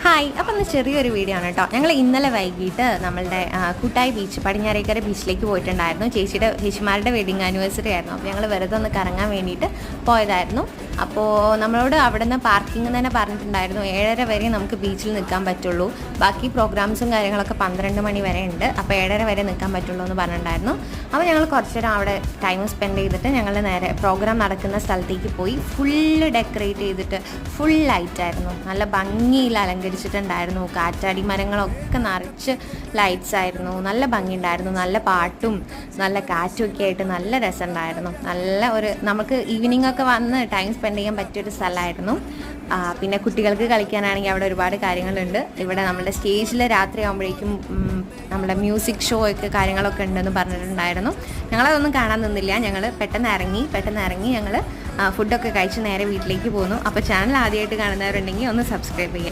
Hi, അപ്പം ഇന്ന് ചെറിയൊരു വീഡിയോ ആണ് കേട്ടോ. ഞങ്ങൾ ഇന്നലെ വൈകിട്ട് നമ്മളുടെ കുട്ടായി ബീച്ച്, പടിഞ്ഞാറേക്കര ബീച്ചിലേക്ക് പോയിട്ടുണ്ടായിരുന്നു. ചേച്ചിമാരുടെ വെഡിങ് ആനിവേഴ്സറി ആയിരുന്നു. അപ്പോൾ ഞങ്ങൾ വെറുതെ ഒന്ന് കറങ്ങാൻ വേണ്ടിയിട്ട് പോയതായിരുന്നു. അപ്പോൾ നമ്മളോട് അവിടെ നിന്ന് പാർക്കിംഗ് തന്നെ പറഞ്ഞിട്ടുണ്ടായിരുന്നു 7:30 വരെ നമുക്ക് ബീച്ചിൽ നിൽക്കാൻ പറ്റുള്ളൂ, ബാക്കി പ്രോഗ്രാംസും കാര്യങ്ങളൊക്കെ 12 മണി വരെ ഉണ്ട്, അപ്പോൾ 7:30 വരെ നിൽക്കാൻ പറ്റുള്ളൂ എന്ന് പറഞ്ഞിട്ടുണ്ടായിരുന്നു. അപ്പോൾ ഞങ്ങൾ കുറച്ച് നേരം അവിടെ ടൈം സ്പെൻഡ് ചെയ്തിട്ട് ഞങ്ങൾ നേരെ പ്രോഗ്രാം നടക്കുന്ന സ്ഥലത്തേക്ക് പോയി. ഫുള്ള് ഡെക്കറേറ്റ് ചെയ്തിട്ട് ഫുൾ ലൈറ്റായിരുന്നു, നല്ല ഭംഗിയിൽ അലങ്കരിച്ചിട്ടുണ്ടായിരുന്നു. കാറ്റാടി മരങ്ങളൊക്കെ നിറച്ച് ലൈറ്റ്സ് ആയിരുന്നു, നല്ല ഭംഗിയുണ്ടായിരുന്നു. നല്ല പാട്ടും നല്ല കാറ്റും ഒക്കെ ആയിട്ട് നല്ല രസമുണ്ടായിരുന്നു. നല്ല ഒരു നമുക്ക് ഈവനിങ് ഒക്കെ വന്ന് ടൈം സ്പെൻഡ് ചെയ്യാൻ പറ്റിയൊരു സ്ഥലമായിരുന്നു. പിന്നെ കുട്ടികൾക്ക് കളിക്കാനാണെങ്കിൽ അവിടെ ഒരുപാട് കാര്യങ്ങളുണ്ട്. ഇവിടെ നമ്മുടെ സ്റ്റേജിൽ രാത്രി ആകുമ്പോഴേക്കും നമ്മുടെ മ്യൂസിക് ഷോ ഒക്കെ കാര്യങ്ങളൊക്കെ ഉണ്ടെന്ന് പറഞ്ഞിട്ടുണ്ടായിരുന്നു. ഞങ്ങളതൊന്നും കാണാൻ നിന്നില്ല. ഞങ്ങൾ പെട്ടെന്ന് ഇറങ്ങി ഞങ്ങൾ ഫുഡൊക്കെ കഴിച്ച് നേരെ വീട്ടിലേക്ക് പോന്നു. അപ്പോൾ ചാനൽ ആദ്യമായിട്ട് കാണുന്നവരുണ്ടെങ്കിൽ ഒന്ന് സബ്സ്ക്രൈബ് ചെയ്യുക.